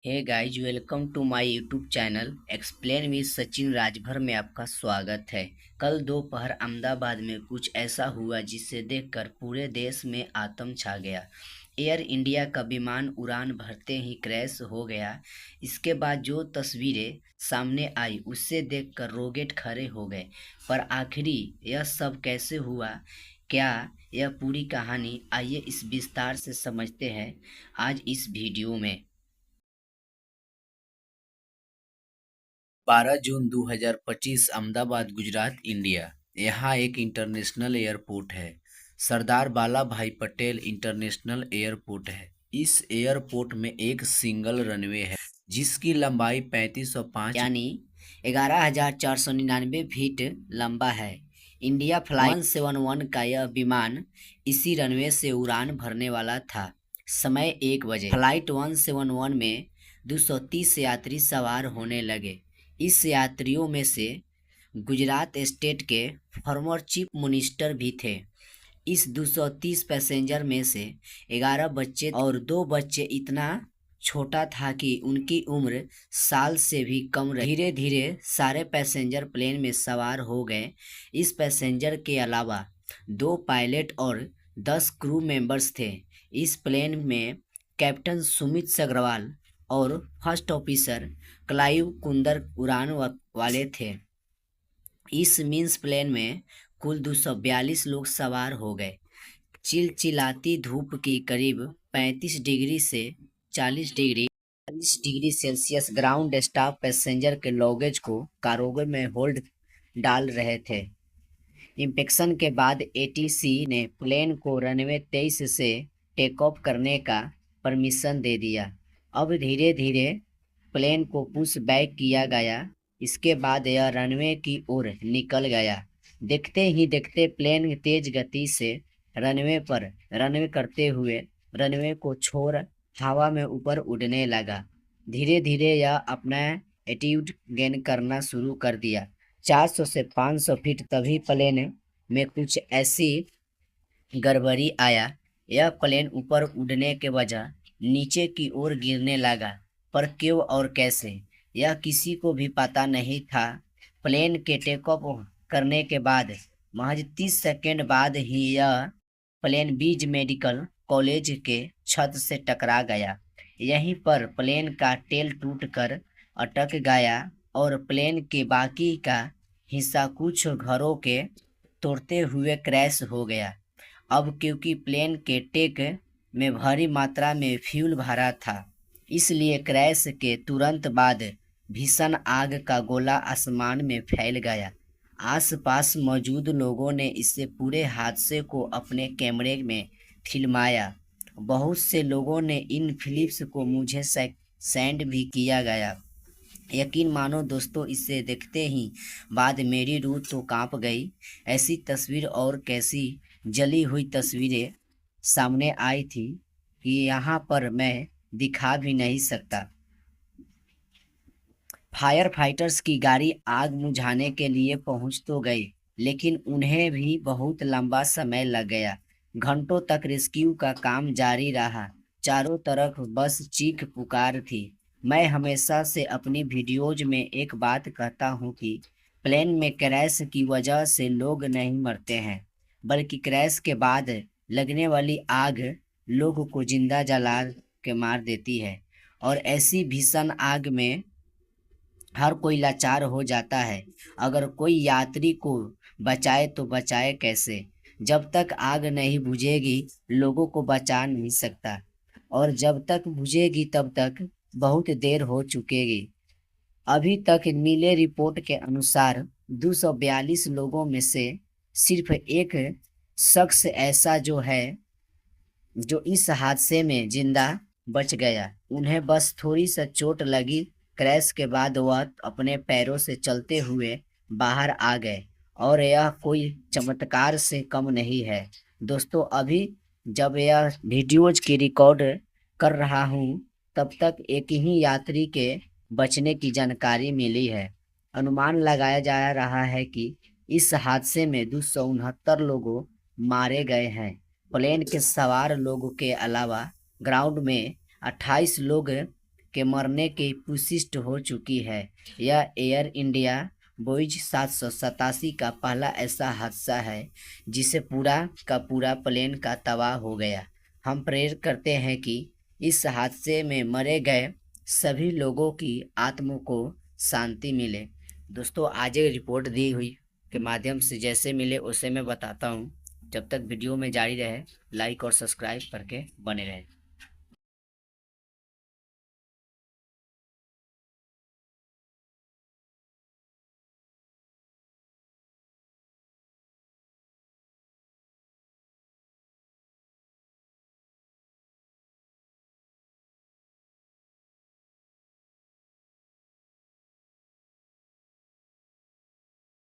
Hey guys, welcome to my YouTube channel explain with Sachin Rajbhar में आपका स्वागत है। कल दोपहर अहमदाबाद में कुछ ऐसा हुआ जिसे देखकर पूरे देश में आतंक छा गया। एयर इंडिया का विमान उड़ान भरते ही क्रैश हो गया। इसके बाद जो तस्वीरें सामने आई उससे देखकर रोगेट खड़े हो गए। पर आखिरी यह सब कैसे हुआ, क्या यह पूरी कहानी, आइए इस विस्तार से समझते हैं आज इस वीडियो में। 12 जून 2025 अहमदाबाद गुजरात इंडिया। यहाँ एक इंटरनेशनल एयरपोर्ट है, सरदार वल्लभ भाई पटेल इंटरनेशनल एयरपोर्ट है। इस एयरपोर्ट में एक सिंगल रनवे है जिसकी लंबाई 3505 यानी 11,499 फीट लंबा है। इंडिया फ्लाइट 171 का यह विमान इसी रनवे से उड़ान भरने वाला था। समय 1 बजे। फ्लाइट 171 में 230 यात्री सवार होने लगे। इस यात्रियों में से गुजरात स्टेट के फॉर्मर चीफ मिनिस्टर भी थे। इस 230 पैसेंजर में से 11 बच्चे और 2 बच्चे इतना छोटा था कि उनकी उम्र साल से भी कम रही। धीरे धीरे सारे पैसेंजर प्लेन में सवार हो गए। इस पैसेंजर के अलावा 2 पायलट और 10 क्रू मेंबर्स थे। इस प्लेन में कैप्टन सुमित सग्रवाल और फर्स्ट ऑफिसर क्लाइव कुंदर उड़ान वाले थे। इस मीन्स प्लेन में कुल 242 लोग सवार हो गए। चिलचिलाती धूप की करीब 35 डिग्री से 40 degree Celsius ground staff passenger के लगेज को कारोगो में होल्ड डाल रहे थे। इंस्पेक्शन के बाद एटीसी ने प्लेन को रनवे 23 से टेक ऑफ करने का परमिशन दे दिया। अब धीरे धीरे प्लेन को पुश बैक किया गया। इसके बाद यह रनवे की ओर निकल गया। देखते ही देखते प्लेन तेज गति से रनवे करते हुए रनवे को छोड़ हवा में ऊपर उड़ने लगा। धीरे धीरे यह अपना एटीट्यूड गेन करना शुरू कर दिया। 400 से 500 फीट तभी प्लेन में कुछ ऐसी गड़बड़ी आया। यह प्लेन ऊपर उड़ने के वजह नीचे की ओर गिरने लगा, पर क्यों और कैसे यह किसी को भी पता नहीं था। प्लेन के टेक ऑफ करने के बाद महज 30 सेकेंड बाद ही यह प्लेन बीज मेडिकल कॉलेज के छत से टकरा गया। यहीं पर प्लेन का टेल टूटकर अटक गया और प्लेन के बाकी का हिस्सा कुछ घरों के तोड़ते हुए क्रैश हो गया। अब क्योंकि प्लेन के टेक में भारी मात्रा में फ्यूल भरा था, इसलिए क्रैश के तुरंत बाद भीषण आग का गोला आसमान में फैल गया। आसपास मौजूद लोगों ने इसे पूरे हादसे को अपने कैमरे में फिल्माया। बहुत से लोगों ने इन फिलिप्स को मुझे सेंड भी किया गया। यकीन मानो दोस्तों, इसे देखते ही बाद मेरी रूह तो कांप गई। ऐसी तस्वीर और कैसी जली हुई तस्वीरें सामने आई थी कि यहाँ पर मैं दिखा भी नहीं सकता। फायर फाइटर्स की गाड़ी आग बुझाने के लिए पहुंच तो गई, लेकिन उन्हें भी बहुत लंबा समय लग गया। घंटों तक रेस्क्यू का काम जारी रहा। चारों तरफ बस चीख पुकार थी। मैं हमेशा से अपनी वीडियोज में एक बात कहता हूँ कि प्लेन में क्रैश की वजह से लोग नहीं मरते हैं, बल्कि क्रैश के बाद लगने वाली आग लोगों को जिंदा जला के मार देती है। और ऐसी भीषण आग में हर कोई लाचार हो जाता है। अगर कोई यात्री को बचाए तो बचाए कैसे? जब तक आग नहीं बुझेगी लोगों को बचा नहीं सकता, और जब तक बुझेगी तब तक बहुत देर हो चुकेगी। अभी तक मिले रिपोर्ट के अनुसार 242 लोगों में से सिर्फ एक शख्स ऐसा जो इस हादसे में जिंदा बच गया। उन्हें बस थोड़ी सा चोट लगी। क्रैश के बाद वह अपने पैरों से चलते हुए बाहर आ गए, और यह कोई चमत्कार से कम नहीं है। दोस्तों, अभी जब यह वीडियोज की रिकॉर्ड कर रहा हूँ तब तक एक ही यात्री के बचने की जानकारी मिली है। अनुमान लगाया जा रहा है कि इस हादसे में 269 लोगों मारे गए हैं। प्लेन के सवार लोगों के अलावा ग्राउंड में 28 लोग के मरने की पुष्टि हो चुकी है। यह एयर इंडिया बोइंग 787 का पहला ऐसा हादसा है जिसे पूरा का पूरा प्लेन का तबाह हो गया। हम प्रेयर करते हैं कि इस हादसे में मरे गए सभी लोगों की आत्मा को शांति मिले। दोस्तों, आज एक रिपोर्ट दी हुई के माध्यम से जैसे मिले उसे मैं बताता हूँ। जब तक वीडियो में जारी रहे, लाइक और सब्सक्राइब करके बने रहें।